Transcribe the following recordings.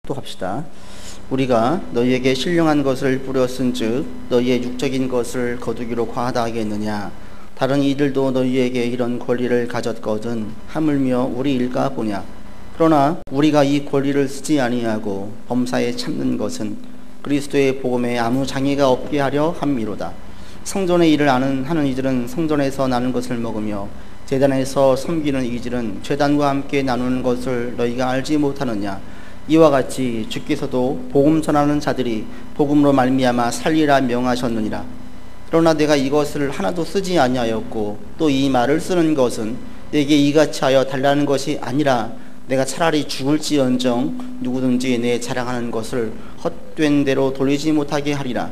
또 갑시다. 우리가 너희에게 신령한 것을 뿌렸은즉 너희의 육적인 것을 거두기로 과하다 하겠느냐. 다른 이들도 너희에게 이런 권리를 가졌거든 하물며 우리 일까 보냐. 그러나 우리가 이 권리를 쓰지 아니하고 범사에 참는 것은 그리스도의 복음에 아무 장애가 없게 하려 함이로다. 성전의 일을 하는 이들은 성전에서 나는 것을 먹으며 제단에서 섬기는 이들은 제단과 함께 나누는 것을 너희가 알지 못하느냐. 이와 같이 주께서도 복음 전하는 자들이 복음으로 말미암아 살리라 명하셨느니라. 그러나 내가 이것을 하나도 쓰지 아니하였고 또 이 말을 쓰는 것은 내게 이같이 하여 달라는 것이 아니라 내가 차라리 죽을지언정 누구든지 내 자랑하는 것을 헛된 대로 돌리지 못하게 하리라.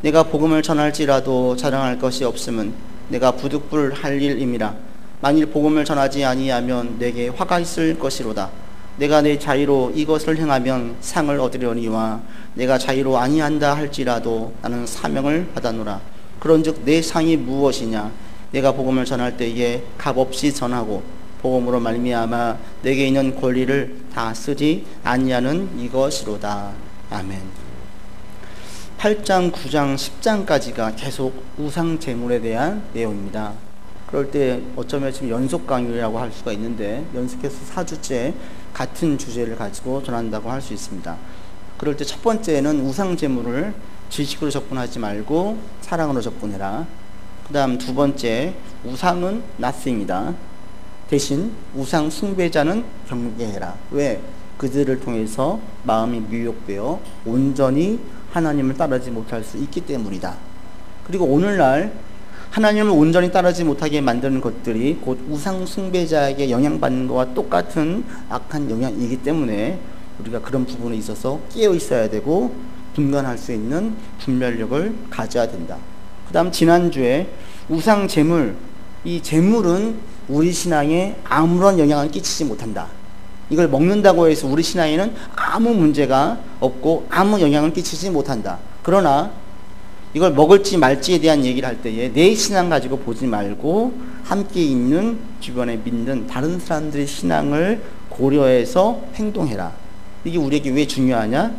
내가 복음을 전할지라도 자랑할 것이 없음은 내가 부득불할 일임이라. 만일 복음을 전하지 아니하면 내게 화가 있을 것이로다. 내가 내 자유로 이것을 행하면 상을 얻으려니와 내가 자유로 아니한다 할지라도 나는 사명을 받아노라. 그런즉 내 상이 무엇이냐. 내가 복음을 전할 때에 값없이 전하고 복음으로 말미암아 내게 있는 권리를 다 쓰지 아니하는 이것이로다. 아멘. 8장, 9장, 10장까지가 계속 우상 제물에 대한 내용입니다. 그럴 때 어쩌면 지금 연속 강의라고 할 수가 있는데 연속해서 4주째 같은 주제를 가지고 전한다고 할 수 있습니다. 그럴 때 첫 번째는 우상 제물을 지식으로 접근하지 말고 사랑으로 접근해라. 그 다음 두 번째, 우상은 nothing이다. 대신 우상 숭배자는 경계해라. 왜? 그들을 통해서 마음이 미혹되어 온전히 하나님을 따르지 못할 수 있기 때문이다. 그리고 오늘날 하나님을 온전히 따르지 못하게 만드는 것들이 곧 우상 숭배자에게 영향받는 것과 똑같은 악한 영향이기 때문에 우리가 그런 부분에 있어서 깨어 있어야 되고 분간할 수 있는 분별력을 가져야 된다. 그 다음 지난주에 우상 제물, 이 제물은 우리 신앙에 아무런 영향을 끼치지 못한다. 이걸 먹는다고 해서 우리 신앙에는 아무 문제가 없고 아무 영향을 끼치지 못한다. 그러나 이걸 먹을지 말지에 대한 얘기를 할 때에 내 신앙 가지고 보지 말고 함께 있는 주변에 믿는 다른 사람들의 신앙을 고려해서 행동해라. 이게 우리에게 왜 중요하냐?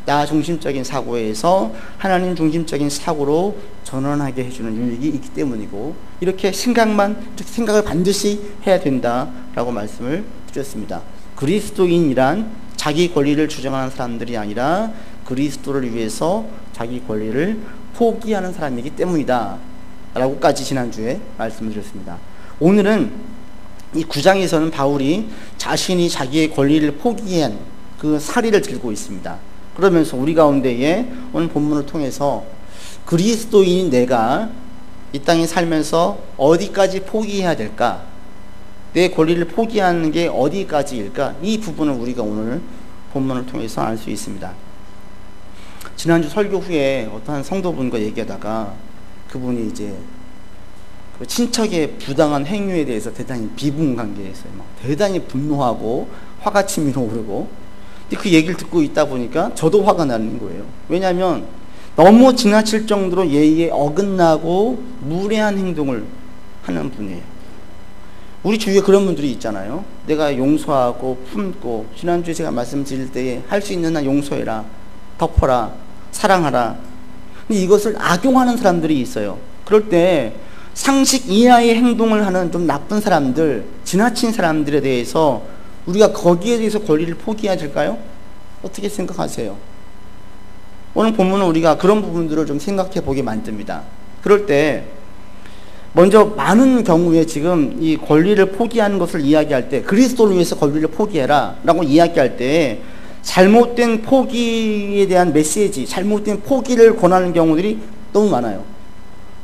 나 중심적인 사고에서 하나님 중심적인 사고로 전환하게 해주는 유익이 있기 때문이고, 이렇게 생각을 반드시 해야 된다라고 말씀을 드렸습니다. 그리스도인이란 자기 권리를 주장하는 사람들이 아니라 그리스도를 위해서 자기 권리를 포기하는 사람이기 때문이다 라고까지 지난주에 말씀을 드렸습니다. 오늘은 이 9장에서는 바울이 자신이 자기의 권리를 포기한 그 사리를 들고 있습니다. 그러면서 우리 가운데에 오늘 본문을 통해서 그리스도인인 내가 이 땅에 살면서 어디까지 포기해야 될까? 내 권리를 포기하는 게 어디까지일까? 이 부분을 우리가 오늘 본문을 통해서 알 수 있습니다. 지난주 설교 후에 어떠한 성도분과 얘기하다가 그분이 이제 그 친척의 부당한 행위에 대해서 대단히 비분관계했어요. 막 대단히 분노하고 화가 치밀어 오르고. 근데 그 얘기를 듣고 있다 보니까 저도 화가 나는 거예요. 왜냐하면 너무 지나칠 정도로 예의에 어긋나고 무례한 행동을 하는 분이에요. 우리 주위에 그런 분들이 있잖아요. 내가 용서하고 품고, 지난주에 제가 말씀드릴 때에 할 수 있는 한 용서해라, 덮어라, 사랑하라. 근데 이것을 악용하는 사람들이 있어요. 그럴 때 상식 이하의 행동을 하는 좀 나쁜 사람들, 지나친 사람들에 대해서 우리가 거기에 대해서 권리를 포기해야 될까요? 어떻게 생각하세요? 오늘 본문은 우리가 그런 부분들을 좀 생각해 보게 만듭니다. 그럴 때 먼저 많은 경우에 지금 이 권리를 포기하는 것을 이야기할 때, 그리스도를 위해서 권리를 포기해라 라고 이야기할 때 잘못된 포기에 대한 메시지, 잘못된 포기를 권하는 경우들이 너무 많아요.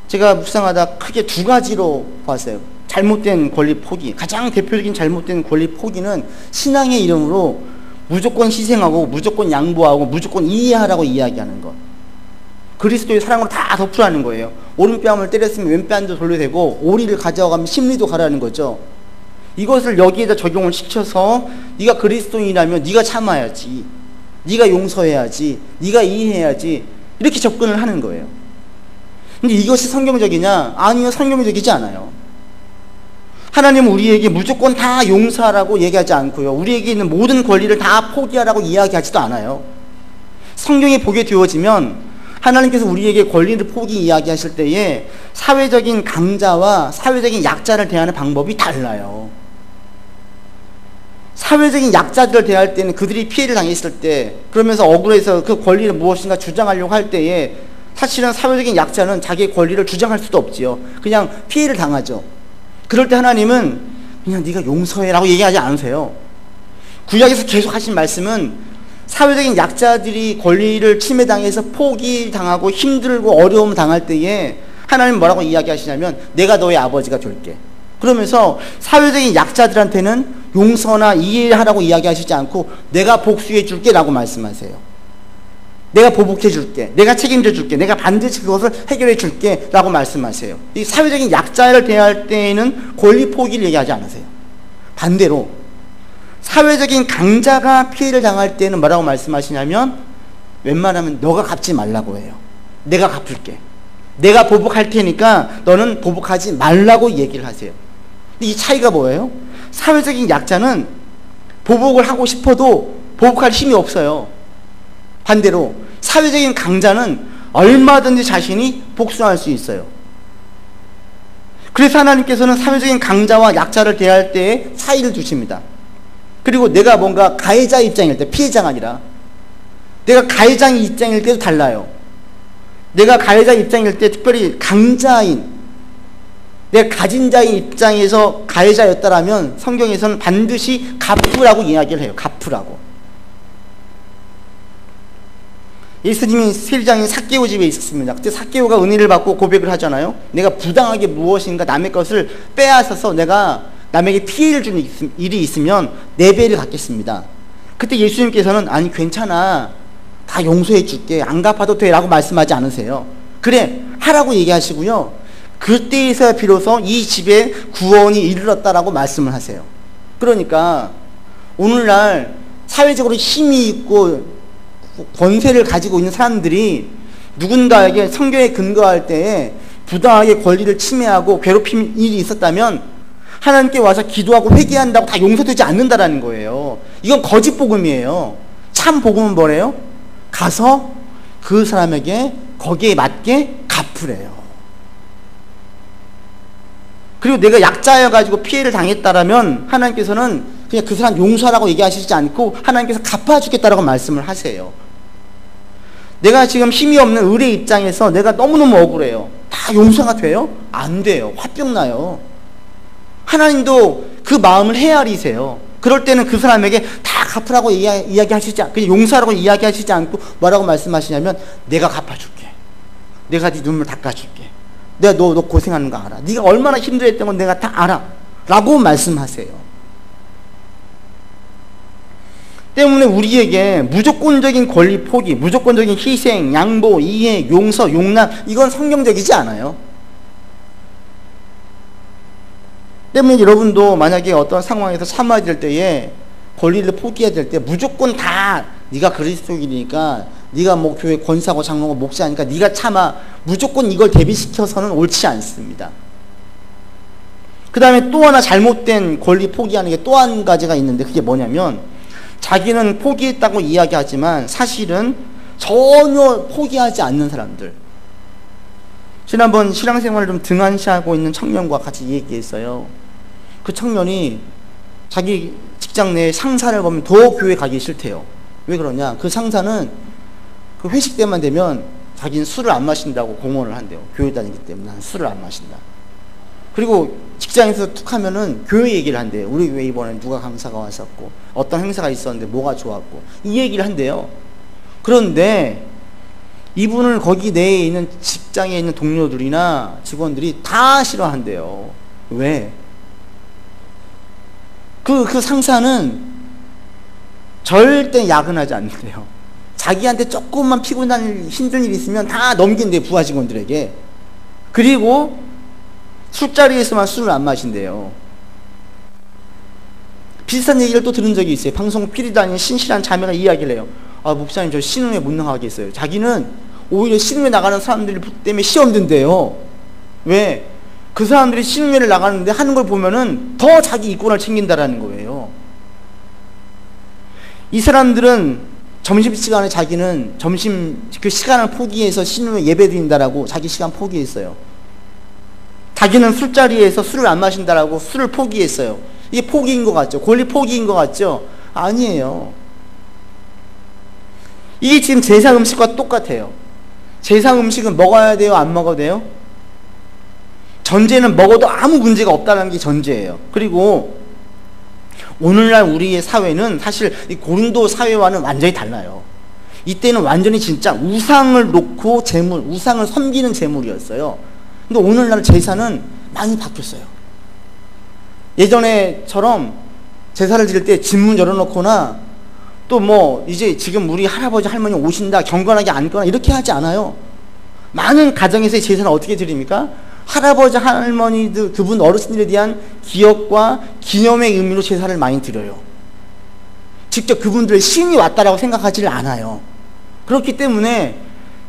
제가 묵상하다 크게 두 가지로 봤어요. 잘못된 권리 포기, 가장 대표적인 잘못된 권리 포기는 신앙의 이름으로 무조건 희생하고 무조건 양보하고 무조건 이해하라고 이야기하는 것. 그리스도의 사랑으로 다 덮으라는 거예요. 오른뺨을 때렸으면 왼뺨도 돌려대고 오리를 가져가면 심리도 가라는 거죠. 이것을 여기에다 적용을 시켜서 네가 그리스도인이라면 네가 참아야지, 네가 용서해야지, 네가 이해해야지, 이렇게 접근을 하는 거예요. 근데 이것이 성경적이냐? 아니요, 성경적이지 않아요. 하나님은 우리에게 무조건 다 용서하라고 얘기하지 않고요. 우리에게 있는 모든 권리를 다 포기하라고 이야기하지도 않아요. 성경에 보게 되어지면 하나님께서 우리에게 권리를 포기 이야기하실 때에 사회적인 강자와 사회적인 약자를 대하는 방법이 달라요. 사회적인 약자들을 대할 때는 그들이 피해를 당했을 때, 그러면서 억울해서 그 권리를 무엇인가 주장하려고 할 때에 사실은 사회적인 약자는 자기의 권리를 주장할 수도 없지요. 그냥 피해를 당하죠. 그럴 때 하나님은 그냥 네가 용서해라고 얘기하지 않으세요. 구약에서 계속 하신 말씀은 사회적인 약자들이 권리를 침해당해서 포기당하고 힘들고 어려움 당할 때에 하나님 뭐라고 이야기하시냐면 내가 너의 아버지가 될게. 그러면서 사회적인 약자들한테는 용서나 이해하라고 이야기하시지 않고 내가 복수해 줄게 라고 말씀하세요. 내가 보복해 줄게, 내가 책임져 줄게, 내가 반드시 그것을 해결해 줄게 라고 말씀하세요. 이 사회적인 약자를 대할 때에는 권리 포기를 얘기하지 않으세요. 반대로 사회적인 강자가 피해를 당할 때는 뭐라고 말씀하시냐면 웬만하면 너가 갚지 말라고 해요. 내가 갚을게, 내가 보복할 테니까 너는 보복하지 말라고 얘기를 하세요. 근데 이 차이가 뭐예요? 사회적인 약자는 보복을 하고 싶어도 보복할 힘이 없어요. 반대로 사회적인 강자는 얼마든지 자신이 복수할 수 있어요. 그래서 하나님께서는 사회적인 강자와 약자를 대할 때에 차이를 두십니다. 그리고 내가 뭔가 가해자 입장일 때, 피해자가 아니라 내가 가해자 입장일 때도 달라요. 내가 가해자 입장일 때 특별히 강자인, 내가 가진 자의 입장에서 가해자였다라면 성경에서는 반드시 갚으라고 이야기를 해요. 갚으라고. 예수님이 세리장인 삭개오 집에 있었습니다. 그때 삭개오가 은혜를 받고 고백을 하잖아요. 내가 부당하게 무엇인가 남의 것을 빼앗아서 내가 남에게 피해를 주는 일이 있으면 4배를 갚겠습니다. 그때 예수님께서는 아니 괜찮아, 다 용서해 줄게, 안 갚아도 돼 라고 말씀하지 않으세요. 그래 하라고 얘기하시고요, 그때에서야 비로소 이 집에 구원이 이르렀다라고 말씀을 하세요. 그러니까 오늘날 사회적으로 힘이 있고 권세를 가지고 있는 사람들이 누군가에게 성경에 근거할 때에 부당하게 권리를 침해하고 괴롭힘 일이 있었다면 하나님께 와서 기도하고 회개한다고 다 용서되지 않는다라는 거예요. 이건 거짓 복음이에요. 참 복음은 뭐래요? 가서 그 사람에게 거기에 맞게 갚으래요. 그리고 내가 약자여가지고 피해를 당했다라면 하나님께서는 그냥 그 사람 용서하라고 얘기하시지 않고 하나님께서 갚아주겠다라고 말씀을 하세요. 내가 지금 힘이 없는 을의 입장에서 내가 너무너무 억울해요. 다 용서가 돼요? 안 돼요. 화병 나요. 하나님도 그 마음을 헤아리세요. 그럴 때는 그 사람에게 다 갚으라고 이야기하시지 않고, 그냥 용서하라고 이야기하시지 않고 뭐라고 말씀하시냐면 내가 갚아줄게, 내가 네 눈물 닦아줄게, 내가 너 고생하는 거 알아, 네가 얼마나 힘들었던 건 내가 다 알아 라고 말씀하세요. 때문에 우리에게 무조건적인 권리 포기, 무조건적인 희생, 양보, 이해, 용서, 용납, 이건 성경적이지 않아요. 때문에 여러분도 만약에 어떤 상황에서 참아야 될 때에 권리를 포기해야 될 때 무조건 다 네가 그리스도인이니까, 네가 뭐 교회 권사고 장로고 목사니까 네가 참아, 무조건 이걸 대비시켜서는 옳지 않습니다. 그 다음에 또 하나 잘못된 권리 포기하는 게 또 한 가지가 있는데, 그게 뭐냐면 자기는 포기했다고 이야기하지만 사실은 전혀 포기하지 않는 사람들. 지난번 신앙생활을 좀 등한시하고 있는 청년과 같이 얘기했어요. 그 청년이 자기 직장 내 상사를 보면 더 교회 가기 싫대요. 왜 그러냐? 그 상사는 그 회식 때만 되면 자기는 술을 안 마신다고 공언을 한대요. 교회 다니기 때문에 난 술을 안 마신다. 그리고 직장에서 툭 하면은 교회 얘기를 한대요. 우리 교회 이번에 누가 강사가 왔었고 어떤 행사가 있었는데 뭐가 좋았고 이 얘기를 한대요. 그런데 이분을 거기 내에 있는 직장에 있는 동료들이나 직원들이 다 싫어한대요. 왜? 그 상사는 절대 야근하지 않는데요. 자기한테 조금만 피곤한 힘든 일이 있으면 다 넘긴대요, 부하 직원들에게. 그리고 술자리에서만 술을 안 마신대요. 비슷한 얘기를 또 들은 적이 있어요. 방송 PD 다니는 신실한 자매가 이야기를 해요. 아, 목사님 저 신혼에 못 나가겠어요. 자기는 오히려 신혼에 나가는 사람들 때문에 시험 든대요. 왜? 그 사람들이 신혼여행을 나가는데 하는 걸 보면은 더 자기 이권을 챙긴다라는 거예요. 이 사람들은 점심시간에 자기는 점심 그 시간을 포기해서 신혼여행 예배 드린다라고 자기 시간 포기했어요. 자기는 술자리에서 술을 안 마신다라고 술을 포기했어요. 이게 포기인 것 같죠? 권리 포기인 것 같죠? 아니에요. 이게 지금 제사 음식과 똑같아요. 제사 음식은 먹어야 돼요? 안 먹어도 돼요? 전제는 먹어도 아무 문제가 없다는 게 전제예요. 그리고 오늘날 우리의 사회는 사실 이 고린도 사회와는 완전히 달라요. 이때는 완전히 진짜 우상을 놓고 우상을 섬기는 제물이었어요. 근데 오늘날 제사는 많이 바뀌었어요. 예전에처럼 제사를 드릴 때 진문 열어놓거나 또 뭐 이제 지금 우리 할아버지 할머니 오신다 경건하게 앉거나 이렇게 하지 않아요. 많은 가정에서의 제사는 어떻게 드립니까? 할아버지 할머니들 그분 어르신들에 대한 기억과 기념의 의미로 제사를 많이 드려요. 직접 그분들의 신이 왔다라고 생각하지를 않아요. 그렇기 때문에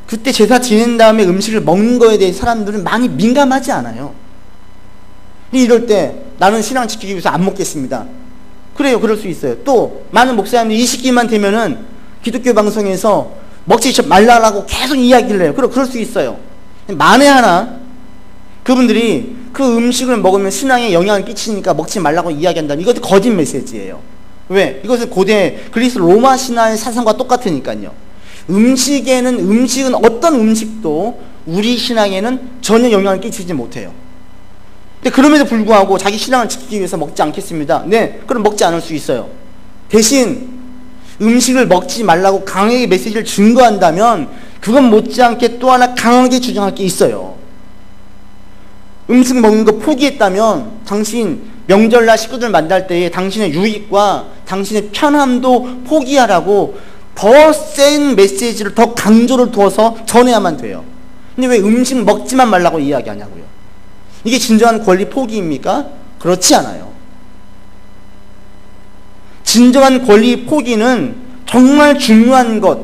그때 제사 지낸 다음에 음식을 먹는 거에 대해 사람들은 많이 민감하지 않아요. 이럴 때 나는 신앙 지키기 위해서 안 먹겠습니다. 그래요. 그럴 수 있어요. 또 많은 목사님들이 이 시기만 되면은 기독교 방송에서 먹지 말라고 계속 이야기를 해요. 그럴 수 있어요. 만에 하나 그분들이 그 음식을 먹으면 신앙에 영향을 끼치니까 먹지 말라고 이야기한다면 이것도 거짓 메시지예요. 왜? 이것은 고대 그리스 로마 신화의 사상과 똑같으니까요. 음식은 어떤 음식도 우리 신앙에는 전혀 영향을 끼치지 못해요. 근데 그럼에도 불구하고 자기 신앙을 지키기 위해서 먹지 않겠습니다. 네, 그럼 먹지 않을 수 있어요. 대신 음식을 먹지 말라고 강하게 메시지를 증거한다면 그건 못지않게 또 하나 강하게 주장할 게 있어요. 음식 먹는 거 포기했다면 당신 명절날 식구들 만날 때에 당신의 유익과 당신의 편함도 포기하라고 더 센 메시지를 더 강조를 두어서 전해야만 돼요. 근데 왜 음식 먹지만 말라고 이야기하냐고요. 이게 진정한 권리 포기입니까? 그렇지 않아요. 진정한 권리 포기는 정말 중요한 것,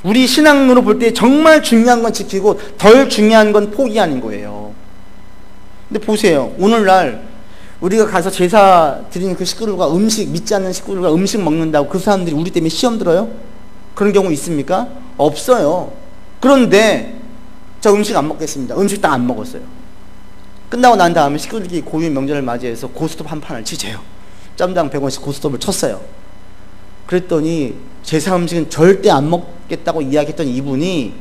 우리 신앙으로 볼 때 정말 중요한 건 지키고 덜 중요한 건 포기하는 거예요. 근데 보세요. 오늘날 우리가 가서 제사 드리는 그 식구들과 믿지 않는 식구들과 음식 먹는다고 그 사람들이 우리 때문에 시험 들어요? 그런 경우 있습니까? 없어요. 그런데 저 음식 안 먹겠습니다. 음식 딱 안 먹었어요. 끝나고 난 다음에 식구들끼리 고유 명절을 맞이해서 고스톱 한 판을 치재요. 짬당 100원씩 고스톱을 쳤어요. 그랬더니 제사 음식은 절대 안 먹겠다고 이야기했던 이분이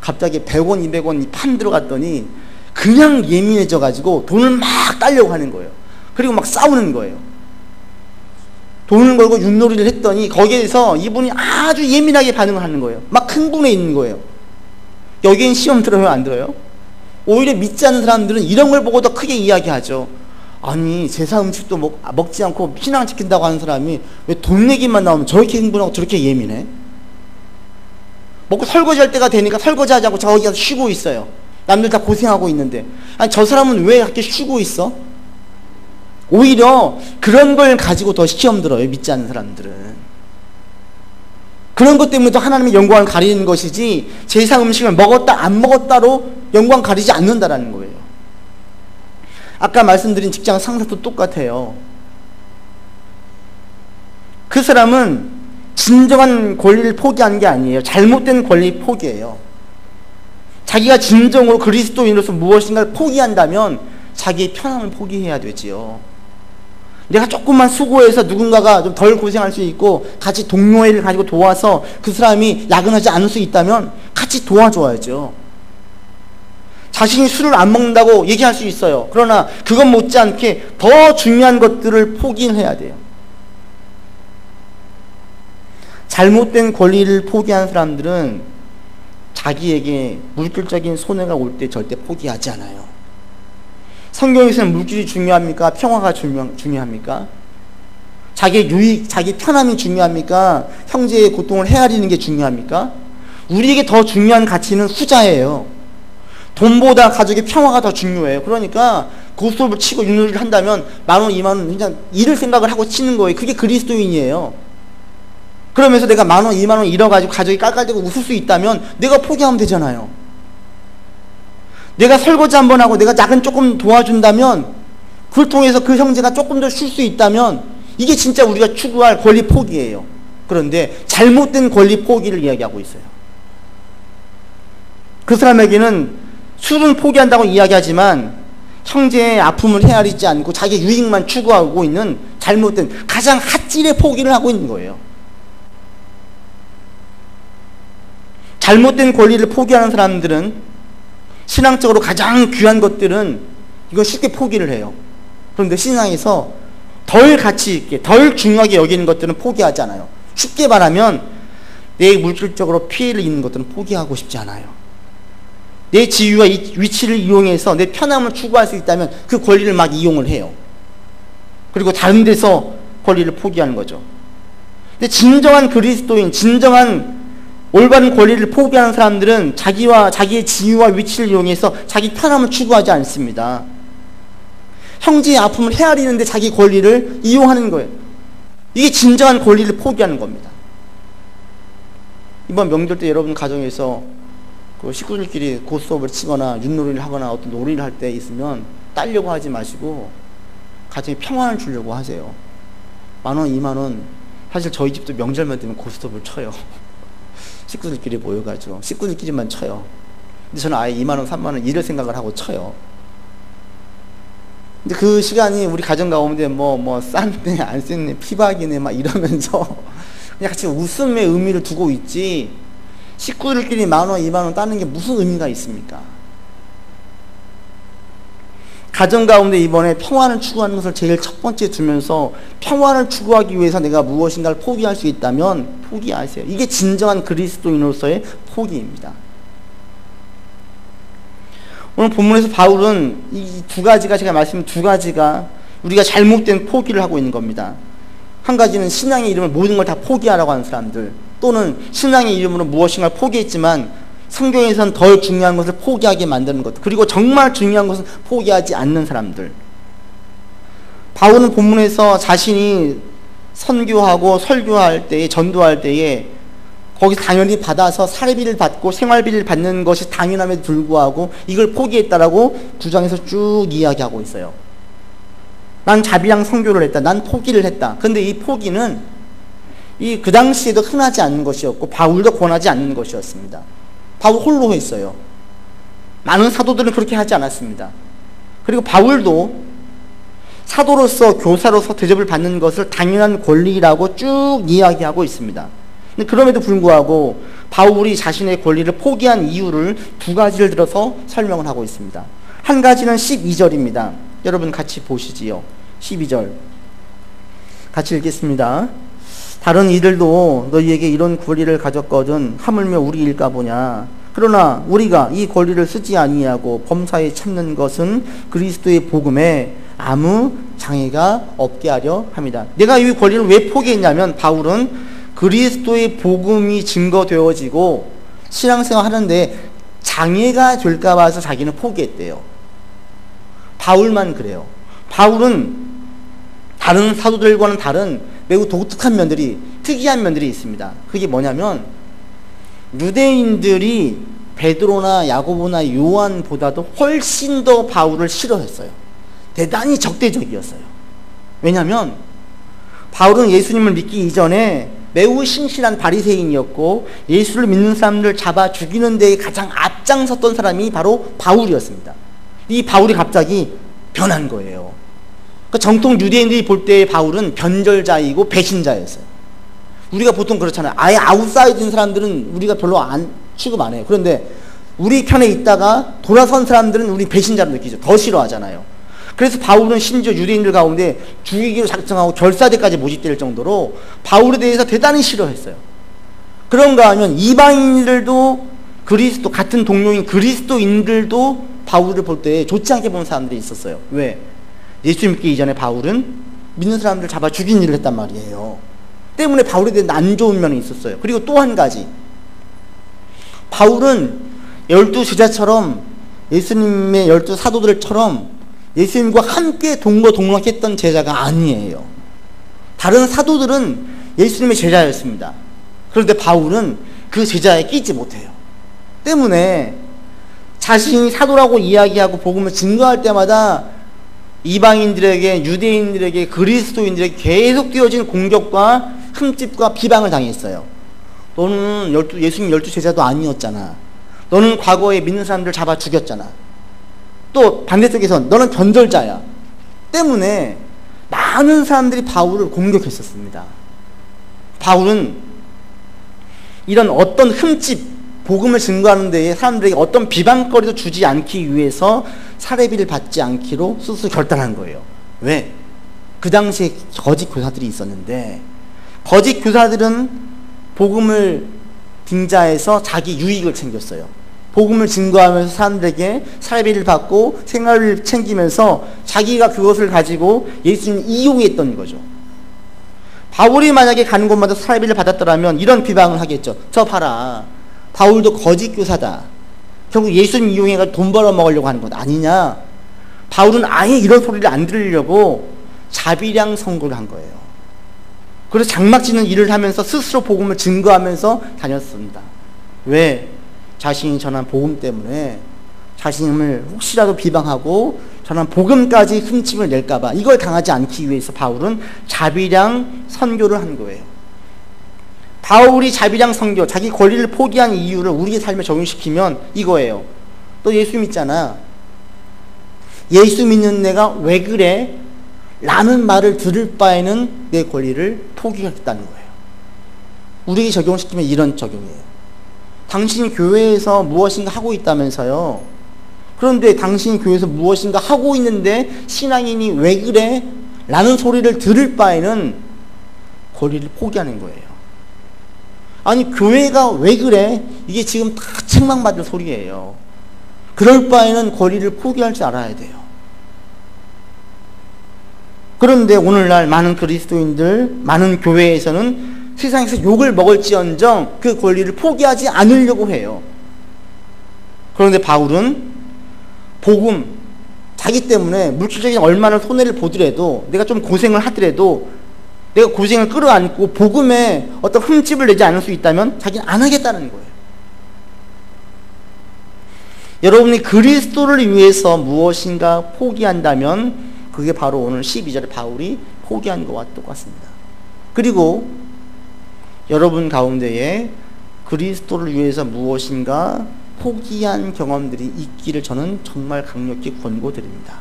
갑자기 100원, 200원 판 들어갔더니 그냥 예민해져 가지고 돈을 막 따려고 하는 거예요. 그리고 막 싸우는 거예요. 돈을 걸고 윷놀이를 했더니 거기에서 이분이 아주 예민하게 반응을 하는 거예요. 막 흥분해 있는 거예요. 여기엔 시험 들어요? 안 들어요? 오히려 믿지 않는 사람들은 이런 걸 보고 더 크게 이야기하죠. 아니 제사 음식도 먹지 않고 신앙 지킨다고 하는 사람이 왜 돈 내기만 나오면 저렇게 흥분하고 저렇게 예민해? 먹고 설거지할 때가 되니까 설거지하지 않고 저기 가서 쉬고 있어요. 남들 다 고생하고 있는데 아니 저 사람은 왜 이렇게 쉬고 있어? 오히려 그런 걸 가지고 더 시험 들어요. 믿지 않는 사람들은. 그런 것 때문에 또 하나님의 영광을 가리는 것이지 제사 음식을 먹었다 안 먹었다로 영광 가리지 않는다라는 거예요. 아까 말씀드린 직장 상사도 똑같아요. 그 사람은 진정한 권리를 포기한 게 아니에요. 잘못된 권리 포기예요. 자기가 진정으로 그리스도인으로서 무엇인가를 포기한다면 자기의 편함을 포기해야 되지요. 내가 조금만 수고해서 누군가가 좀 덜 고생할 수 있고 같이 동료애를 가지고 도와서 그 사람이 야근하지 않을 수 있다면 같이 도와줘야죠. 자신이 술을 안 먹는다고 얘기할 수 있어요. 그러나 그것 못지않게 더 중요한 것들을 포기해야 돼요. 잘못된 권리를 포기한 사람들은 자기에게 물질적인 손해가 올 때 절대 포기하지 않아요. 성경에서는 물질이 중요합니까? 평화가 중요합니까? 자기의 유익, 자기 편함이 중요합니까? 형제의 고통을 헤아리는 게 중요합니까? 우리에게 더 중요한 가치는 후자예요. 돈보다 가족의 평화가 더 중요해요. 그러니까 고스톱을 치고 윷놀이를 한다면 10,000원, 20,000원 그냥 잃을 생각을 하고 치는 거예요. 그게 그리스도인이에요. 그러면서 내가 10,000원, 20,000원 잃어가지고 가족이 깔깔대고 웃을 수 있다면 내가 포기하면 되잖아요. 내가 설거지 한번 하고 내가 약은 조금 도와준다면, 그걸 통해서 그 형제가 조금 더 쉴 수 있다면, 이게 진짜 우리가 추구할 권리 포기예요. 그런데 잘못된 권리 포기를 이야기하고 있어요. 그 사람에게는 술은 포기한다고 이야기하지만 형제의 아픔을 헤아리지 않고 자기 유익만 추구하고 있는 잘못된, 가장 핫질의 포기를 하고 있는 거예요. 잘못된 권리를 포기하는 사람들은, 신앙적으로 가장 귀한 것들은 이거 쉽게 포기를 해요. 그런데 신앙에서 덜 가치 있게, 덜 중요하게 여기는 것들은 포기하지 않아요. 쉽게 말하면 내 물질적으로 피해를 입는 것들은 포기하고 싶지 않아요. 내 지위와 위치를 이용해서 내 편함을 추구할 수 있다면 그 권리를 막 이용을 해요. 그리고 다른 데서 권리를 포기하는 거죠. 근데 진정한 그리스도인, 진정한 올바른 권리를 포기하는 사람들은 자기의 지위와 위치를 이용해서 자기 편함을 추구하지 않습니다. 형제의 아픔을 헤아리는데 자기 권리를 이용하는 거예요. 이게 진정한 권리를 포기하는 겁니다. 이번 명절 때 여러분 가정에서 그 식구들끼리 고스톱을 치거나 윷놀이를 하거나 어떤 놀이를 할 때 있으면 따려고 하지 마시고 가정에 평안을 주려고 하세요. 10,000원, 20,000원. 사실 저희 집도 명절만 되면 고스톱을 쳐요. 식구들끼리 모여가지고 식구들끼리만 쳐요. 근데 저는 아예 20,000원, 30,000원 이럴 생각을 하고 쳐요. 근데 그 시간이 우리 가정 가운데 쌌네, 안 쌌네, 피박이네 막 이러면서 그냥 같이 웃음의 의미를 두고 있지, 식구들끼리 10,000원, 20,000원 따는 게 무슨 의미가 있습니까? 가정 가운데 이번에 평안을 추구하는 것을 제일 첫 번째 두면서, 평안을 추구하기 위해서 내가 무엇인가를 포기할 수 있다면 포기하세요. 이게 진정한 그리스도인으로서의 포기입니다. 오늘 본문에서 바울은 이 두 가지가, 제가 말씀드린 두 가지가 우리가 잘못된 포기를 하고 있는 겁니다. 한 가지는 신앙의 이름으로 모든 걸 다 포기하라고 하는 사람들, 또는 신앙의 이름으로 무엇인가를 포기했지만 성경에서는 덜 중요한 것을 포기하게 만드는 것, 그리고 정말 중요한 것을 포기하지 않는 사람들. 바울은 본문에서 자신이 선교하고 설교할 때에, 전도할 때에 거기서 당연히 받아서 사례비를 받고 생활비를 받는 것이 당연함에도 불구하고 이걸 포기했다라고 9장에서 쭉 이야기하고 있어요. 난 자비랑 선교를 했다, 난 포기를 했다. 근데 이 포기는 그 당시에도 흔하지 않는 것이었고 바울도 권하지 않는 것이었습니다. 바울 홀로 했어요. 많은 사도들은 그렇게 하지 않았습니다. 그리고 바울도 사도로서, 교사로서 대접을 받는 것을 당연한 권리라고 쭉 이야기하고 있습니다. 근데 그럼에도 불구하고 바울이 자신의 권리를 포기한 이유를 두 가지를 들어서 설명을 하고 있습니다. 한 가지는 12절입니다. 여러분 같이 보시지요. 12절 같이 읽겠습니다. 다른 이들도 너희에게 이런 권리를 가졌거든 하물며 우리 일까 보냐. 그러나 우리가 이 권리를 쓰지 아니하고 범사에 참는 것은 그리스도의 복음에 아무 장애가 없게 하려 합니다. 내가 이 권리를 왜 포기했냐면, 바울은 그리스도의 복음이 증거되어지고 신앙생활 하는데 장애가 될까 봐서 자기는 포기했대요. 바울만 그래요. 바울은 다른 사도들과는 다른 매우 독특한 면들이, 특이한 면들이 있습니다. 그게 뭐냐면, 유대인들이 베드로나 야고보나 요한보다도 훨씬 더 바울을 싫어했어요. 대단히 적대적이었어요. 왜냐하면 바울은 예수님을 믿기 이전에 매우 신실한 바리새인이었고 예수를 믿는 사람들 잡아 죽이는 데에 가장 앞장섰던 사람이 바로 바울이었습니다. 이 바울이 갑자기 변한 거예요. 그러니까 정통 유대인들이 볼 때 바울은 변절자이고 배신자였어요. 우리가 보통 그렇잖아요. 아예 아웃사이드인 사람들은 우리가 별로 취급 안 해요. 그런데 우리 편에 있다가 돌아선 사람들은 우리 배신자로 느끼죠. 더 싫어하잖아요. 그래서 바울은 심지어 유대인들 가운데 죽이기로 작정하고 결사대까지 모집될 정도로 바울에 대해서 대단히 싫어했어요. 그런가 하면 이방인들도 그리스도, 같은 동료인 그리스도인들도 바울을 볼 때 좋지 않게 보는 사람들이 있었어요. 왜? 예수 믿기 이전에 바울은 믿는 사람들 잡아 죽인 일을 했단 말이에요. 때문에 바울에 대한 안 좋은 면이 있었어요. 그리고 또 한 가지, 바울은 12 제자처럼, 예수님의 12 사도들처럼 예수님과 함께 동거동락했던 제자가 아니에요. 다른 사도들은 예수님의 제자였습니다. 그런데 바울은 그 제자에 끼지 못해요. 때문에 자신이 사도라고 이야기하고 복음을 증거할 때마다 이방인들에게, 유대인들에게, 그리스도인들에게 계속 뛰어진 공격과 흠집과 비방을 당했어요. 너는 예수님 12제자도 아니었잖아. 너는 과거에 믿는 사람들 잡아 죽였잖아. 또 반대쪽에서 너는 변절자야. 때문에 많은 사람들이 바울을 공격했었습니다. 바울은 이런 어떤 흠집, 복음을 증거하는 데에 사람들에게 어떤 비방거리도 주지 않기 위해서 사례비를 받지 않기로 스스로 결단한 거예요. 왜? 그 당시에 거짓 교사들이 있었는데, 거짓 교사들은 복음을 빙자해서 자기 유익을 챙겼어요. 복음을 증거하면서 사람들에게 사례비를 받고 생활을 챙기면서 자기가 그것을 가지고 예수님을 이용했던 거죠. 바울이 만약에 가는 곳마다 사례비를 받았더라면 이런 비방을 하겠죠. 저 봐라, 바울도 거짓 교사다. 결국 예수님 이용해서 돈 벌어먹으려고 하는 것 아니냐. 바울은 아예 이런 소리를 안 들으려고 자비량 선고를 한 거예요. 그래서 장막지는 일을 하면서 스스로 복음을 증거하면서 다녔습니다. 왜? 자신이 전한 복음 때문에 자신을 혹시라도 비방하고 전한 복음까지 흠집을 낼까봐, 이걸 당하지 않기 위해서 바울은 자비량 선교를 한 거예요. 바울이 자비량 선교, 자기 권리를 포기한 이유를 우리의 삶에 적용시키면 이거예요. 너 예수 믿잖아. 예수 믿는 내가 왜 그래? 라는 말을 들을 바에는 내 권리를 포기하겠다는 거예요. 우리에게 적용시키면 이런 적용이에요. 당신이 교회에서 무엇인가 하고 있다면서요. 그런데 당신이 교회에서 무엇인가 하고 있는데 신앙인이 왜 그래? 라는 소리를 들을 바에는 권리를 포기하는 거예요. 아니, 교회가 왜 그래? 이게 지금 다 책망받을 소리예요. 그럴 바에는 권리를 포기할 줄 알아야 돼요. 그런데 오늘날 많은 그리스도인들, 많은 교회에서는 세상에서 욕을 먹을지언정 그 권리를 포기하지 않으려고 해요. 그런데 바울은 복음, 자기 때문에 물질적인 얼마나 손해를 보더라도, 내가 좀 고생을 하더라도, 내가 고생을 끌어안고 복음에 어떤 흠집을 내지 않을 수 있다면 자기는 안 하겠다는 거예요. 여러분이 그리스도를 위해서 무엇인가 포기한다면 그게 바로 오늘 12절에 바울이 포기한 것과 똑같습니다. 그리고 여러분 가운데에 그리스도를 위해서 무엇인가 포기한 경험들이 있기를 저는 정말 강력히 권고드립니다.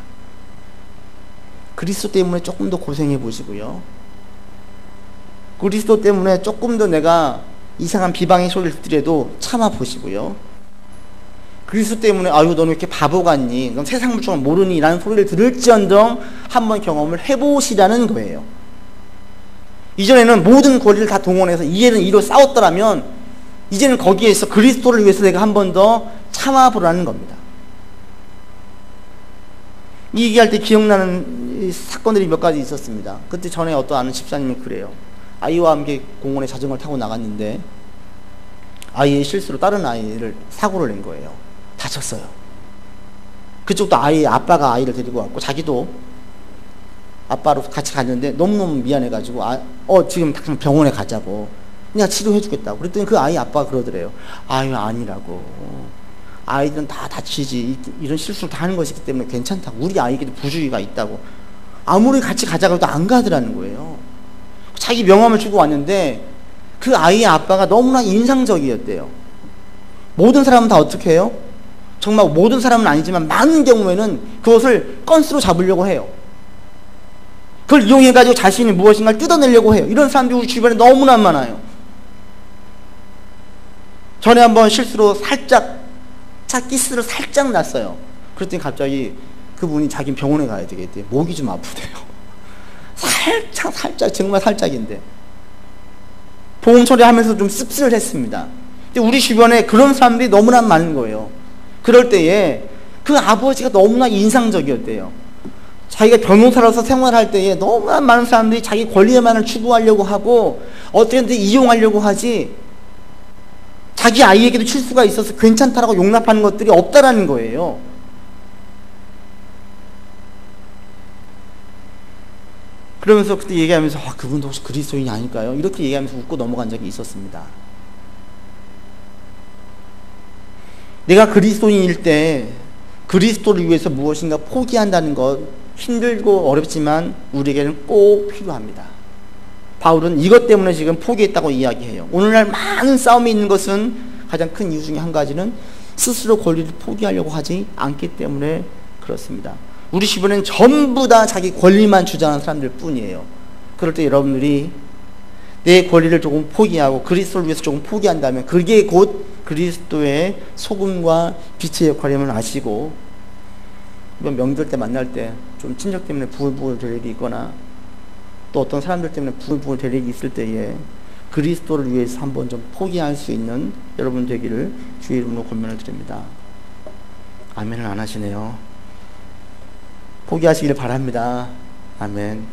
그리스도 때문에 조금 더 고생해 보시고요. 그리스도 때문에 조금 더 내가 이상한 비방의 소리를 듣더라도 참아 보시고요. 그리스도 때문에 아유 너는 왜 이렇게 바보 같니? 넌 세상 물정을 모르니? 라는 소리를 들을지언정 한번 경험을 해보시라는 거예요. 이전에는 모든 권리를 다 동원해서 이에는 이로 싸웠더라면 이제는 거기에서 그리스도를 위해서 내가 한 번 더 참아보라는 겁니다. 이 얘기할 때 기억나는 사건들이 몇 가지 있었습니다. 그때 전에 어떤 아는 집사님이 그래요. 아이와 함께 공원에 자전거를 타고 나갔는데 아이의 실수로 다른 아이를 사고를 낸 거예요. 다쳤어요. 그쪽도 아이의 아빠가 아이를 데리고 왔고 자기도 아빠로 같이 갔는데 너무너무 미안해가지고 지금 당장 병원에 가자고, 그냥 치료해주겠다고. 그랬더니 그 아이 아빠가 그러더래요. 아유 아니라고, 아이들은 다 다치지, 이런 실수를 다 하는 것이기 때문에 괜찮다고, 우리 아이에게도 부주의가 있다고. 아무리 같이 가자고 해도 안 가더라는 거예요. 자기 명함을 주고 왔는데 그 아이의 아빠가 너무나 인상적이었대요. 모든 사람은 다 어떻게 해요? 정말 모든 사람은 아니지만 많은 경우에는 그것을 건수로 잡으려고 해요. 그걸 이용해가지고 자신이 무엇인가를 뜯어내려고 해요. 이런 사람들이 우리 주변에 너무나 많아요. 전에 한번 실수로 살짝 차 키스를 살짝 났어요. 그랬더니 갑자기 그분이 자기 병원에 가야 되겠대요. 목이 좀 아프대요. 살짝 정말 살짝인데 보험 처리하면서 좀 씁쓸했습니다. 근데 우리 주변에 그런 사람들이 너무나 많은 거예요. 그럴 때에 그 아버지가 너무나 인상적이었대요. 자기가 변호사로서 생활할 때에 너무나 많은 사람들이 자기 권리만을 추구하려고 하고 어떻게든 이용하려고 하지, 자기 아이에게도 실수가 있어서 괜찮다라고 용납하는 것들이 없다라는 거예요. 그러면서 그때 얘기하면서 그분도 혹시 그리스도인이 아닐까요? 이렇게 얘기하면서 웃고 넘어간 적이 있었습니다. 내가 그리스도인일 때 그리스도를 위해서 무엇인가 포기한다는 것, 힘들고 어렵지만 우리에게는 꼭 필요합니다. 바울은 이것 때문에 지금 포기했다고 이야기해요. 오늘날 많은 싸움이 있는 것은 가장 큰 이유 중에 한 가지는 스스로 권리를 포기하려고 하지 않기 때문에 그렇습니다. 우리 주변엔 전부 다 자기 권리만 주장하는 사람들 뿐이에요. 그럴 때 여러분들이 내 권리를 조금 포기하고 그리스도를 위해서 조금 포기한다면 그게 곧 그리스도의 소금과 빛의 역할임을 아시고, 이번 명절 때 만날 때 좀 친척 때문에 부글부글 될 일이 있거나 또 어떤 사람들 때문에 부글부글 될 일이 있을 때에 그리스도를 위해서 한번 좀 포기할 수 있는 여러분 되기를 주의 이름으로 권면을 드립니다. 아멘을 안 하시네요. 포기하시기를 바랍니다. 아멘.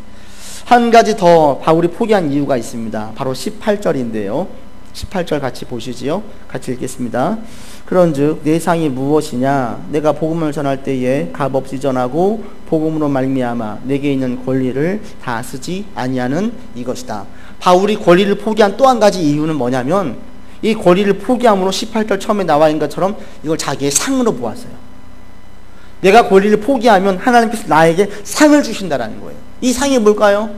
한 가지 더 바울이 포기한 이유가 있습니다. 바로 18절인데요. 18절 같이 보시지요. 같이 읽겠습니다. 그런즉 내 상이 무엇이냐? 내가 복음을 전할 때에 값없이 전하고 복음으로 말미암아 내게 있는 권리를 다 쓰지 아니하는 이것이다. 바울이 권리를 포기한 또 한 가지 이유는 뭐냐면, 이 권리를 포기함으로 18절 처음에 나와 있는 것처럼 이걸 자기의 상으로 보았어요. 내가 권리를 포기하면 하나님께서 나에게 상을 주신다라는 거예요. 이 상이 뭘까요?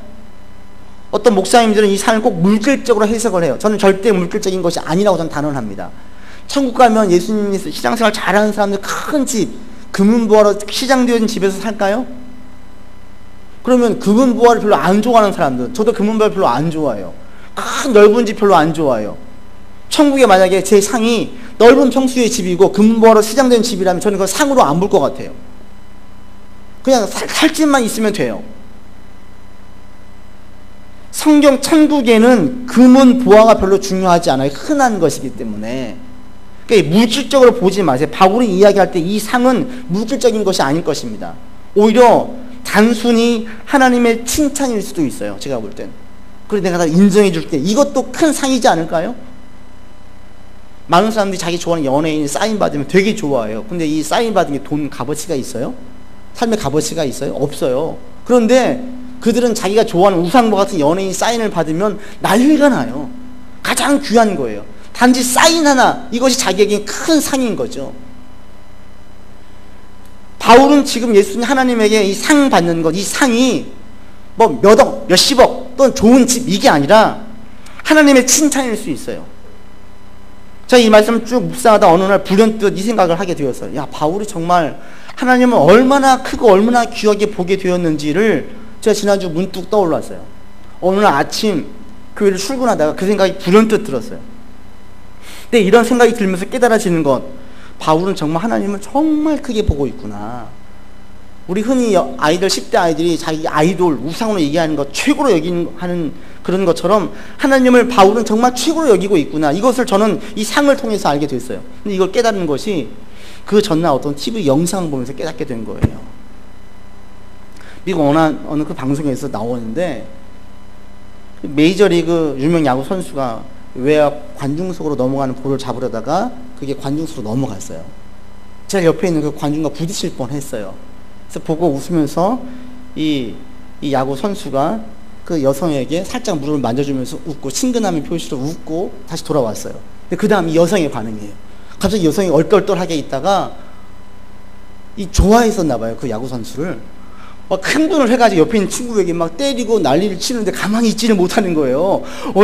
어떤 목사님들은 이 상을 꼭 물질적으로 해석을 해요. 저는 절대 물질적인 것이 아니라고 저는 단언합니다. 천국 가면 예수님이 신앙생활 잘하는 사람들 큰 집, 금은보화로 시장되어진 집에서 살까요? 그러면 금은보화를 별로 안 좋아하는 사람들, 저도 금은보화를 별로 안 좋아해요. 큰 넓은 집 별로 안 좋아해요. 천국에 만약에 제 상이 넓은 평수의 집이고 금은보화로 시장된 집이라면 저는 그걸 상으로 안 볼 것 같아요. 그냥 살 집만 있으면 돼요. 성경 천국에는 금은 보화가 별로 중요하지 않아요. 흔한 것이기 때문에. 그러니까 물질적으로 보지 마세요. 바울이 이야기할 때 이 상은 물질적인 것이 아닐 것입니다. 오히려 단순히 하나님의 칭찬일 수도 있어요. 제가 볼 땐. 그래서 내가 다 인정해 줄게. 이것도 큰 상이지 않을까요? 많은 사람들이 자기 좋아하는 연예인 사인 받으면 되게 좋아해요. 근데 이 사인 받은 게 돈 값어치가 있어요? 삶의 값어치가 있어요? 없어요. 그런데 그들은 자기가 좋아하는 우상과 같은 연예인 사인을 받으면 난리가 나요. 가장 귀한 거예요. 단지 사인 하나, 이것이 자기에게 큰 상인 거죠. 바울은 지금 예수님 하나님에게 이 상 받는 것, 이 상이 뭐 몇억, 몇십억 또는 좋은 집 이게 아니라 하나님의 칭찬일 수 있어요. 제가 이 말씀 쭉 묵상하다 어느 날 불현듯 이 생각을 하게 되었어요. 야, 바울이 정말 하나님을 얼마나 크고 얼마나 귀하게 보게 되었는지를 제가 지난주 문득 떠올랐어요. 어느 날 아침 교회를 출근하다가 그 생각이 불현듯 들었어요. 근데 이런 생각이 들면서 깨달아지는 것, 바울은 정말 하나님을 정말 크게 보고 있구나. 우리 흔히 아이들, 10대 아이들이 자기 아이돌, 우상으로 얘기하는 것, 최고로 하는 그런 것처럼 하나님을 바울은 정말 최고로 여기고 있구나. 이것을 저는 이 상을 통해서 알게 됐어요. 근데 이걸 깨닫는 것이 그 전날 어떤 TV 영상을 보면서 깨닫게 된 거예요. 미국 어느 그 방송에서 나오는데, 메이저리그 유명 야구 선수가 외야 관중석으로 넘어가는 볼을 잡으려다가 그게 관중석으로 넘어갔어요. 제가 옆에 있는 그 관중과 부딪힐 뻔했어요. 그래서 보고 웃으면서 이 야구 선수가 그 여성에게 살짝 무릎을 만져주면서 웃고 친근함의 표시로 웃고 다시 돌아왔어요. 근데 그 다음 이 여성의 반응이에요. 갑자기 여성이 얼떨떨하게 있다가 좋아했었나 봐요. 그 야구 선수를. 막 흥분을 해가지고 옆에 있는 친구에게 막 때리고 난리를 치는데 가만히 있지를 못하는 거예요.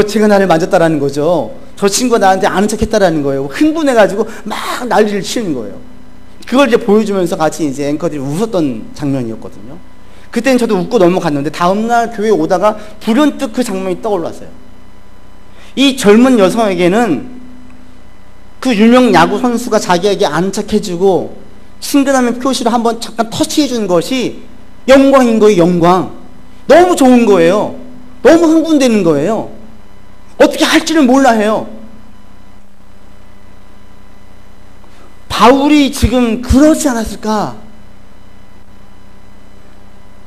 제가 나를 만졌다라는 거죠. 저 친구가 나한테 아는 척 했다라는 거예요. 흥분해가지고 막 난리를 치는 거예요. 그걸 이제 보여주면서 같이 이제 앵커들이 웃었던 장면이었거든요. 그때는 저도 웃고 넘어갔는데 다음날 교회에 오다가 불현듯 그 장면이 떠올랐어요. 이 젊은 여성에게는 그 유명 야구 선수가 자기에게 아는 척 해주고 친근함의 표시로 한번 잠깐 터치해준 것이 영광인 거예요. 영광. 너무 좋은 거예요. 너무 흥분되는 거예요. 어떻게 할지를 몰라 해요. 바울이 지금 그러지 않았을까?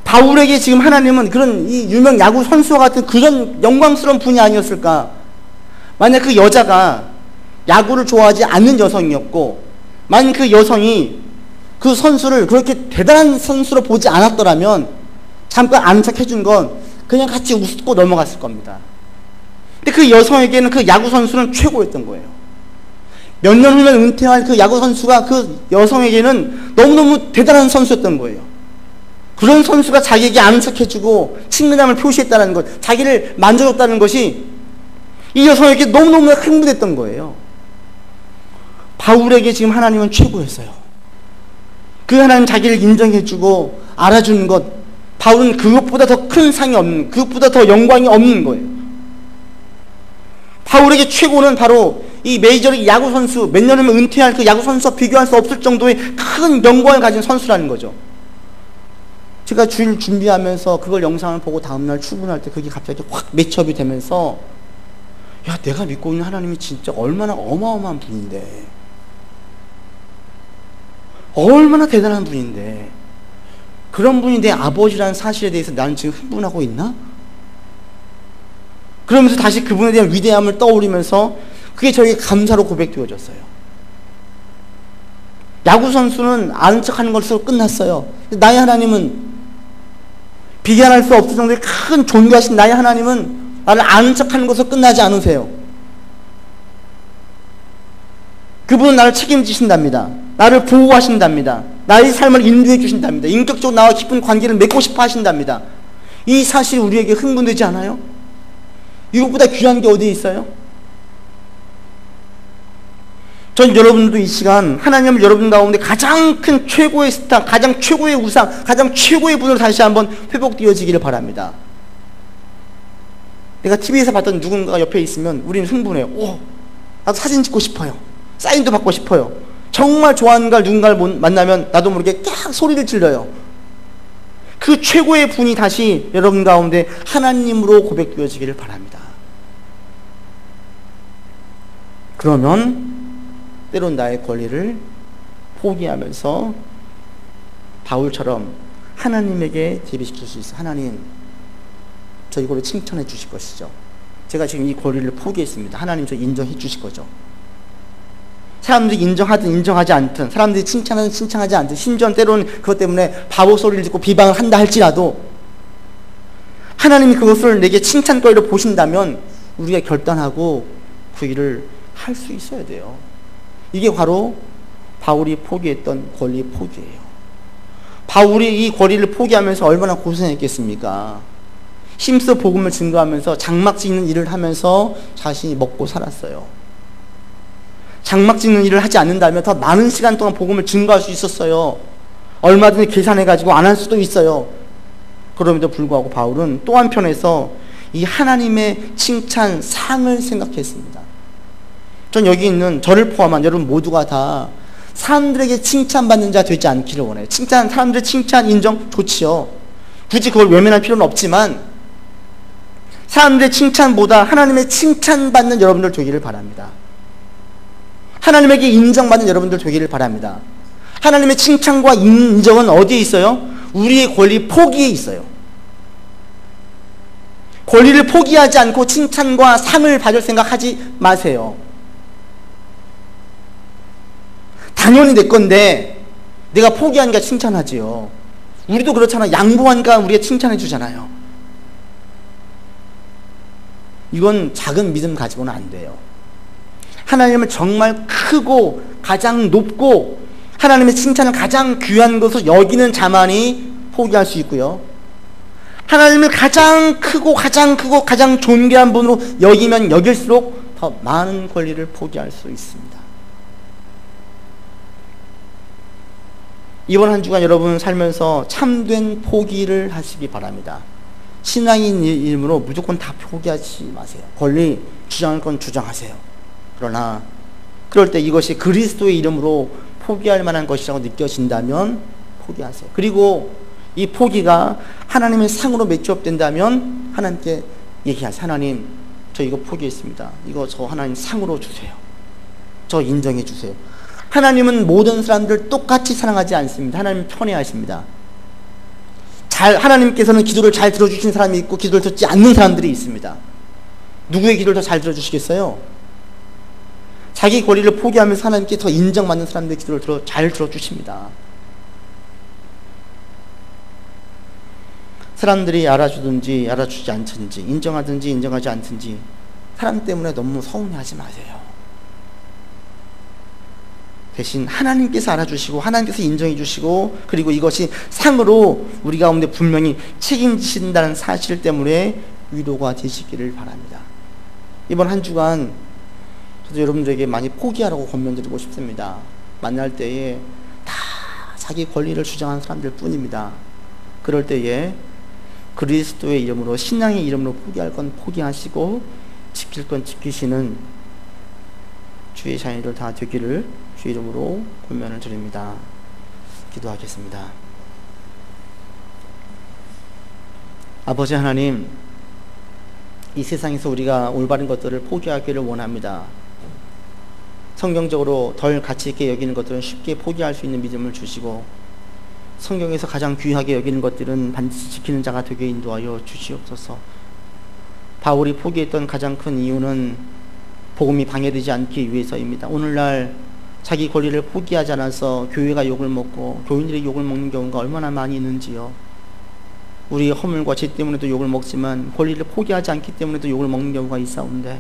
바울에게 지금 하나님은 그런 이 유명 야구 선수와 같은 그런 영광스러운 분이 아니었을까? 만약 그 여자가 야구를 좋아하지 않는 여성이었고, 만약 그 여성이 그 선수를 그렇게 대단한 선수로 보지 않았더라면 잠깐 아는 척 해준 건 그냥 같이 웃고 넘어갔을 겁니다. 근데 그 여성에게는 그 야구 선수는 최고였던 거예요. 몇 년 후면 은퇴할 그 야구 선수가 그 여성에게는 너무너무 대단한 선수였던 거예요. 그런 선수가 자기에게 아는 척해주고 친근함을 표시했다는 것, 자기를 만져줬다는 것이 이 여성에게 너무너무 흥분했던 거예요. 바울에게 지금 하나님은 최고였어요. 그 하나님 자기를 인정해주고 알아주는 것, 바울은 그것보다 더 큰 상이 없는, 그것보다 더 영광이 없는 거예요. 바울에게 최고는 바로 이 메이저리그 야구 선수, 몇 년 후면 은퇴할 그 야구 선수와 비교할 수 없을 정도의 큰 영광을 가진 선수라는 거죠. 제가 주일 준비하면서 그걸 영상을 보고 다음날 출근할 때 그게 갑자기 확 매치업이 되면서, 야, 내가 믿고 있는 하나님이 진짜 얼마나 어마어마한 분인데, 얼마나 대단한 분인데, 그런 분이 내 아버지라는 사실에 대해서 나는 지금 흥분하고 있나? 그러면서 다시 그분에 대한 위대함을 떠올리면서 그게 저에게 감사로 고백되어졌어요. 야구선수는 아는 척 하는 것으로 끝났어요. 나의 하나님은, 비교할 수 없을 정도의 큰 존귀하신 나의 하나님은 나를 아는 척 하는 것으로 끝나지 않으세요. 그분은 나를 책임지신답니다. 나를 보호하신답니다. 나의 삶을 인도해 주신답니다. 인격적으로 나와 깊은 관계를 맺고 싶어 하신답니다. 이 사실이 우리에게 흥분되지 않아요? 이것보다 귀한 게 어디에 있어요? 전 여러분들도 이 시간 하나님은 여러분 가운데 가장 큰 최고의 스타, 가장 최고의 우상, 가장 최고의 분으로 다시 한번 회복되어지기를 바랍니다. 내가 TV에서 봤던 누군가가 옆에 있으면 우리는 흥분해요. 오, 나도 사진 찍고 싶어요. 사인도 받고 싶어요. 정말 좋아하는 누군가를 만나면 나도 모르게 깍 소리를 질러요. 그 최고의 분이 다시 여러분 가운데 하나님으로 고백되어지기를 바랍니다. 그러면 때론 나의 권리를 포기하면서 바울처럼 하나님에게 대비시킬 수 있어요. 하나님, 저 이거를 칭찬해 주실 것이죠. 제가 지금 이 권리를 포기했습니다. 하나님 저 인정해 주실 거죠. 사람들이 인정하든 인정하지 않든, 사람들이 칭찬하든 칭찬하지 않든, 심지어 때로는 그것 때문에 바보 소리를 듣고 비방을 한다 할지라도 하나님이 그것을 내게 칭찬거리로 보신다면 우리가 결단하고 그 일을 할 수 있어야 돼요. 이게 바로 바울이 포기했던 권리 포기예요. 바울이 이 권리를 포기하면서 얼마나 고생했겠습니까? 힘써 복음을 증거하면서 장막 짓는 일을 하면서 자신이 먹고 살았어요. 장막 짓는 일을 하지 않는다면 더 많은 시간 동안 복음을 증거할 수 있었어요. 얼마든지 계산해가지고 안 할 수도 있어요. 그럼에도 불구하고 바울은 또 한편에서 이 하나님의 칭찬 상을 생각했습니다. 전 여기 있는 저를 포함한 여러분 모두가 다 사람들에게 칭찬받는 자 되지 않기를 원해요. 사람들의 칭찬 인정 좋지요. 굳이 그걸 외면할 필요는 없지만 사람들의 칭찬보다 하나님의 칭찬받는 여러분들 되기를 바랍니다. 하나님에게 인정받는 여러분들 되기를 바랍니다. 하나님의 칭찬과 인정은 어디에 있어요? 우리의 권리 포기에 있어요. 권리를 포기하지 않고 칭찬과 상을 받을 생각하지 마세요. 당연히 내 건데 내가 포기하니까 칭찬하지요. 우리도 그렇잖아. 양보하니까 우리가 칭찬해 주잖아요. 이건 작은 믿음 가지고는 안 돼요. 하나님을 정말 크고 가장 높고 하나님의 칭찬을 가장 귀한 것으로 여기는 자만이 포기할 수 있고요. 하나님을 가장 크고 가장 존귀한 분으로 여기면 여길수록 더 많은 권리를 포기할 수 있습니다. 이번 한 주간 여러분 살면서 참된 포기를 하시기 바랍니다. 신앙인 이름으로 무조건 다 포기하지 마세요. 권리 주장할 건 주장하세요. 그러나 그럴 때 이것이 그리스도의 이름으로 포기할 만한 것이라고 느껴진다면 포기하세요. 그리고 이 포기가 하나님의 상으로 매치업된다면 하나님께 얘기하세요. 하나님, 저 이거 포기했습니다. 이거 저 하나님 상으로 주세요. 저 인정해 주세요. 하나님은 모든 사람들 똑같이 사랑하지 않습니다. 하나님 편애하십니다. 하나님께서는 기도를 잘 들어주시는 사람이 있고 기도를 듣지 않는 사람들이 있습니다. 누구의 기도를 더 잘 들어주시겠어요? 자기 권리를 포기하면서 하나님께 더 인정받는 사람들의 기도를 잘 들어주십니다. 사람들이 알아주든지 알아주지 않든지 인정하든지 인정하지 않든지 사람 때문에 너무 서운해하지 마세요. 대신 하나님께서 알아주시고 하나님께서 인정해 주시고 그리고 이것이 상으로 우리 가운데 분명히 책임지신다는 사실 때문에 위로가 되시기를 바랍니다. 이번 한 주간 저도 여러분들에게 많이 포기하라고 권면드리고 싶습니다. 만날 때에 다 자기 권리를 주장하는 사람들 뿐입니다. 그럴 때에 그리스도의 이름으로 신앙의 이름으로 포기할 건 포기하시고 지킬 건 지키시는 주의 자녀들 다 되기를 주 이름으로 권면을 드립니다. 기도하겠습니다. 아버지 하나님, 이 세상에서 우리가 올바른 것들을 포기하기를 원합니다. 성경적으로 덜 가치 있게 여기는 것들은 쉽게 포기할 수 있는 믿음을 주시고 성경에서 가장 귀하게 여기는 것들은 반드시 지키는 자가 되게 인도하여 주시옵소서. 바울이 포기했던 가장 큰 이유는 복음이 방해되지 않기 위해서입니다. 오늘날 자기 권리를 포기하지 않아서 교회가 욕을 먹고 교인들이 욕을 먹는 경우가 얼마나 많이 있는지요. 우리의 허물과 죄 때문에도 욕을 먹지만 권리를 포기하지 않기 때문에도 욕을 먹는 경우가 있사온데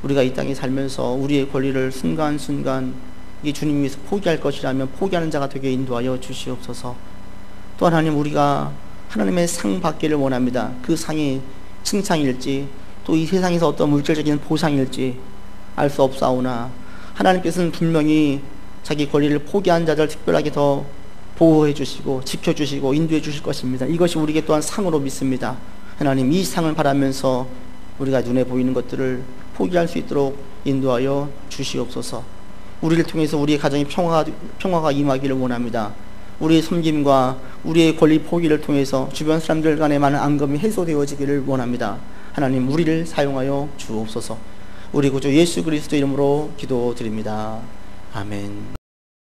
우리가 이 땅에 살면서 우리의 권리를 순간순간 이 주님 위해서 포기할 것이라면 포기하는 자가 되게 인도하여 주시옵소서. 또 하나님, 우리가 하나님의 상 받기를 원합니다. 그 상이 칭찬일지 또 이 세상에서 어떤 물질적인 보상일지 알 수 없사오나 하나님께서는 분명히 자기 권리를 포기한 자들 특별하게 더 보호해 주시고 지켜주시고 인도해 주실 것입니다. 이것이 우리에게 또한 상으로 믿습니다. 하나님, 이 상을 바라면서 우리가 눈에 보이는 것들을 포기할 수 있도록 인도하여 주시옵소서. 우리를 통해서 우리의 가정에 평화가 임하기를 원합니다. 우리의 섬김과 우리의 권리 포기를 통해서 주변 사람들 간의 많은 앙금이 해소되어지기를 원합니다. 하나님, 우리를 사용하여 주옵소서. 우리 구주 예수 그리스도 이름으로 기도드립니다. 아멘.